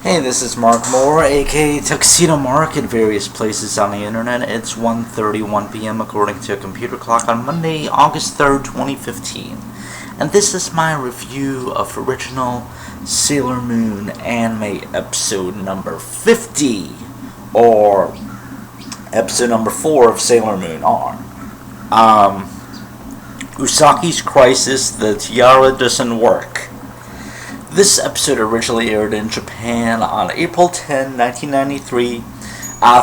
Hey, this is Mark Moore, aka Tuxedo Mark, at various places on the internet. It's 1:31 p.m. according to a computer clock on Monday, August 3rd, 2015. And this is my review of original Sailor Moon anime episode number 50, or episode number 4 of Sailor Moon R. Usagi's Crisis, the Tiara Doesn't Work. This episode originally aired in Japan on April 10, 1993,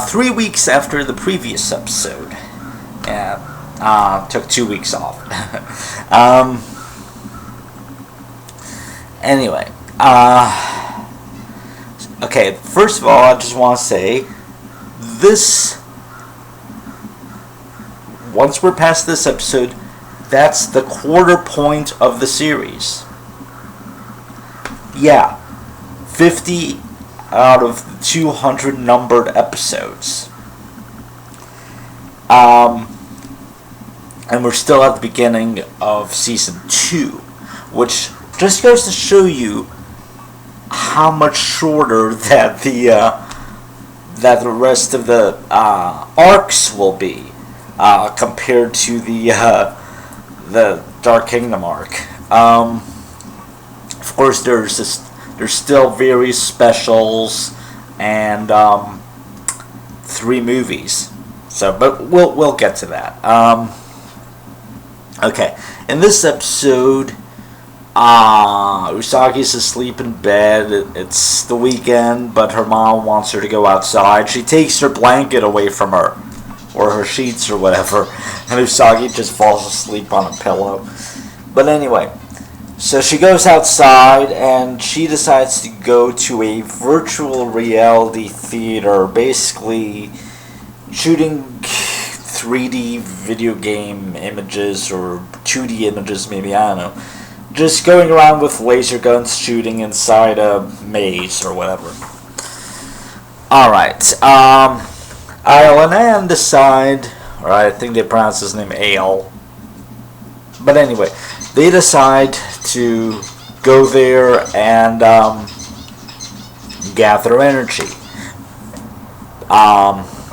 3 weeks after the previous episode. Yeah, took 2 weeks off. Anyway, okay, first of all, I just want to say, once we're past this episode, that's the quarter point of the series. Yeah, 50 out of 200 numbered episodes. And we're still at the beginning of season 2, which just goes to show you how much shorter that the rest of the arcs will be compared to the Dark Kingdom arc. Of course, there's still various specials and 3 movies. So, but we'll get to that. Okay, in this episode, Usagi's asleep in bed. It's the weekend, but her mom wants her to go outside. She takes her blanket away from her, or her sheets or whatever, and Usagi just falls asleep on a pillow. But anyway, so she goes outside and she decides to go to a virtual reality theater, basically shooting 3D video game images or 2D images, maybe, I don't know. Just going around with laser guns shooting inside a maze or whatever. Alright, Isle and Anne decide, or I think they pronounce his name Ale. But anyway, they decide to go there and gather energy.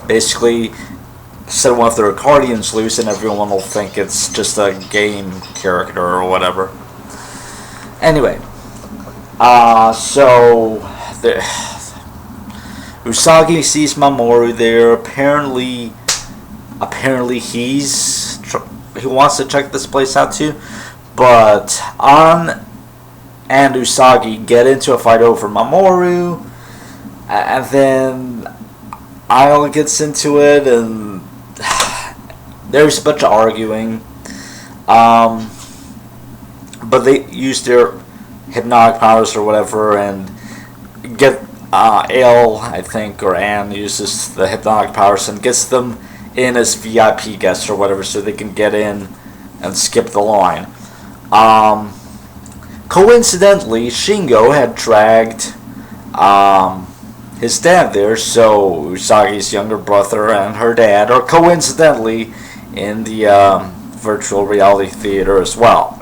Basically, set one of their Guardians loose and everyone will think it's just a game character or whatever. Anyway, so Usagi sees Mamoru there. Apparently he wants to check this place out too. But An and Usagi get into a fight over Mamoru, and then Isle gets into it, and there's a bunch of arguing. But they use their hypnotic powers or whatever, and get Ale, I think, or Anne uses the hypnotic powers and gets them in as VIP guests or whatever, so they can get in and skip the line. Coincidentally, Shingo had dragged his dad there, so Usagi's younger brother and her dad are coincidentally in the virtual reality theater as well.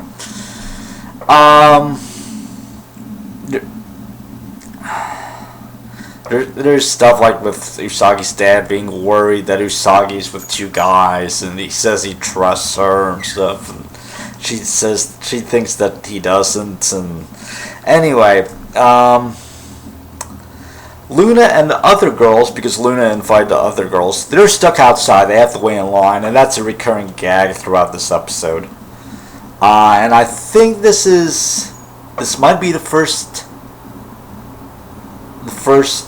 There's stuff like with Usagi's dad being worried that Usagi's with 2 guys, and he says he trusts her and stuff, and she says she thinks that he doesn't. And anyway, Luna and the other girls, because Luna invited the other girls, they're stuck outside. They have to wait in line, and that's a recurring gag throughout this episode. And I think this might be the first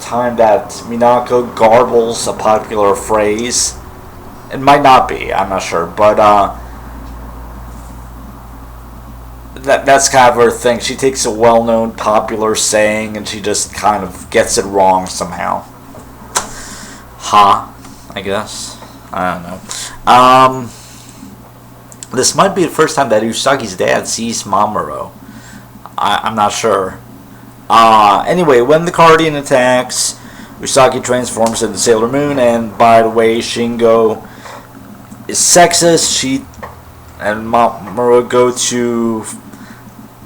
time that Minako garbles a popular phrase. It might not be, I'm not sure, but that's kind of her thing. She takes a well-known popular saying and she just kind of gets it wrong somehow. I guess. I don't know. This might be the first time that Usagi's dad sees Mamoru. I'm not sure. Anyway, when the Guardian attacks, Usagi transforms into Sailor Moon, and by the way, Shingo is sexist. She and Mamoru go to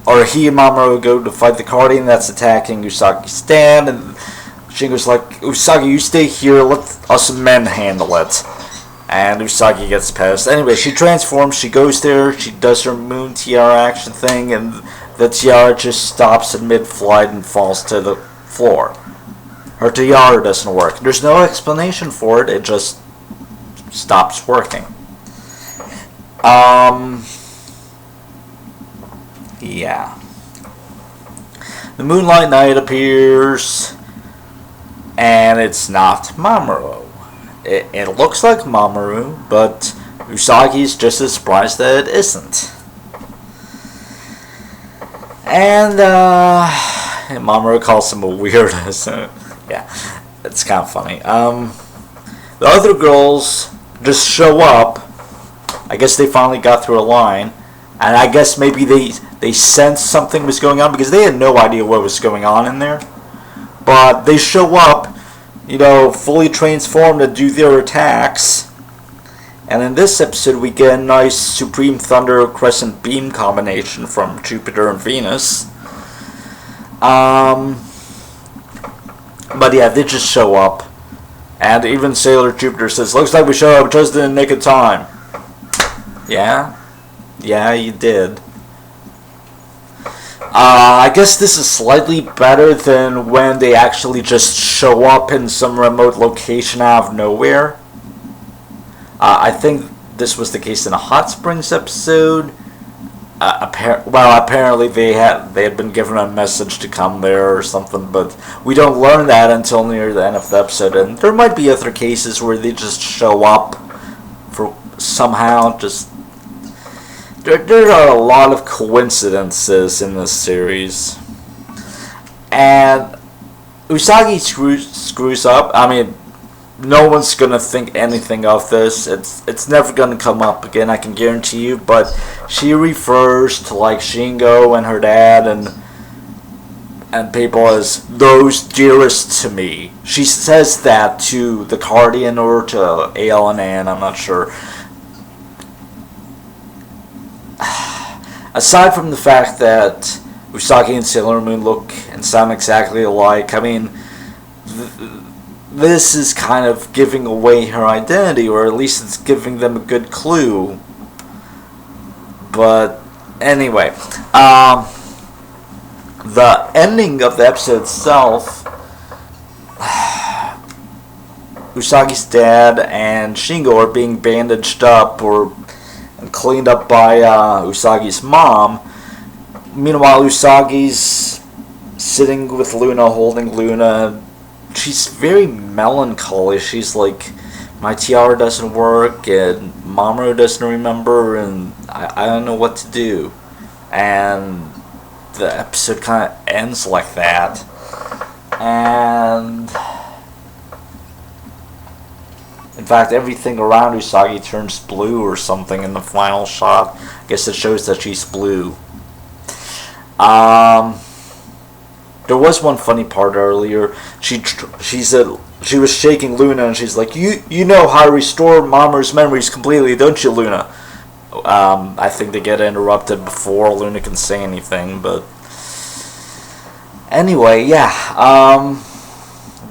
or he and Mamoru go to fight the Guardian that's attacking Usagi's dad, and Shingo's like, Usagi, you stay here, let us men handle it. And Usagi gets pissed. Anyway, she transforms, she goes there, she does her moon tiara action thing, and the tiara just stops in mid-flight and falls to the floor. Her tiara doesn't work. There's no explanation for it, it just stops working. Yeah. The Moonlight Knight appears, and it's not Mamoru. It looks like Mamoru, but Usagi's just as surprised that it isn't. And Mamoru calls him a weirdo, so yeah, it's kind of funny. The other girls just show up. I guess they finally got through a line, and I guess maybe they sensed something was going on because they had no idea what was going on in there. But they show up, you know, fully transformed to do their attacks. And in this episode, we get a nice Supreme Thunder Crescent Beam combination from Jupiter and Venus. But yeah, they just show up. And even Sailor Jupiter says, looks like we showed up just in the nick of time. Yeah? Yeah, you did. I guess this is slightly better than when they actually just show up in some remote location out of nowhere. I think this was the case in a Hot Springs episode. Apparently they had been given a message to come there or something, but we don't learn that until near the end of the episode. And there might be other cases where they just show up for somehow just. There are a lot of coincidences in this series, and Usagi screws up. I mean, no one's gonna think anything of this. It's never gonna come up again, I can guarantee you. But she refers to like Shingo and her dad and people as those dearest to me. She says that to the Guardian or to AL and Ann, I'm not sure. Aside from the fact that Usagi and Sailor Moon look and sound exactly alike, I mean, this is kind of giving away her identity, or at least it's giving them a good clue. But anyway, the ending of the episode itself, Usagi's dad and Shingo are being bandaged up or cleaned up by Usagi's mom. Meanwhile, Usagi's sitting with Luna, holding Luna. She's very melancholy. She's like, my tiara doesn't work, and Mamoru doesn't remember, and I don't know what to do. And the episode kind of ends like that. And in fact, everything around Usagi turns blue or something in the final shot. I guess it shows that she's blue. There was one funny part earlier. She said she was shaking Luna, and she's like, "You know how to restore Mamoru's memories completely, don't you, Luna?" I think they get interrupted before Luna can say anything, but anyway, yeah.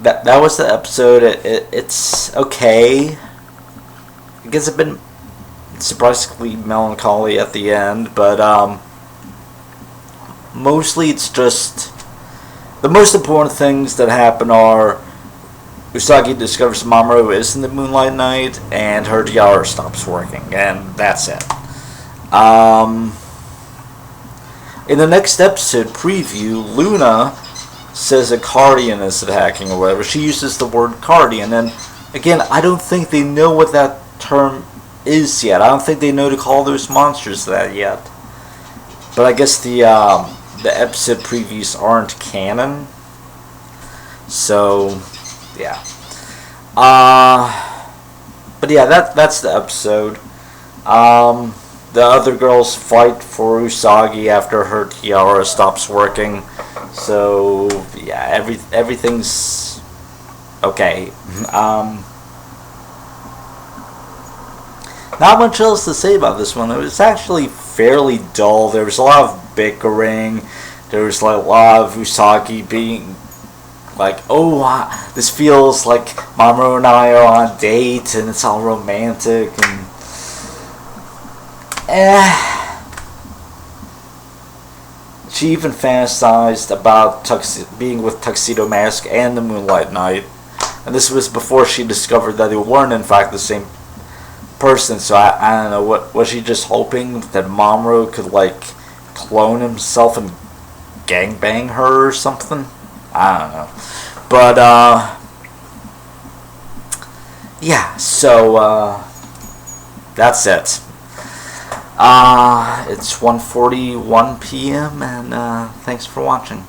That was the episode. It's okay. I guess it's been surprisingly melancholy at the end, but mostly it's just the most important things that happen are Usagi discovers Mamoru is in the Moonlight Knight, and her tiara stops working, and that's it. In the next episode preview, Luna says a Guardian is attacking or whatever. She uses the word Guardian, and again, I don't think they know what that term is yet. I don't think they know to call those monsters that yet. But I guess the episode previews aren't canon. So, yeah. But yeah, that's the episode. The other girls fight for Usagi after her tiara stops working. So yeah, everything's okay. Not much else to say about this one. It was actually fairly dull. There was a lot of bickering. There was like a lot of Usagi being like, oh, this feels like Mamoru and I are on a date and it's all romantic and she even fantasized about being with Tuxedo Mask and the Moonlight Knight, and this was before she discovered that they weren't in fact the same person. So I don't know, what was she just hoping that Mamoru could like clone himself and gangbang her or something? I don't know. But yeah, so that's it. It's 1:41 p.m. and thanks for watching.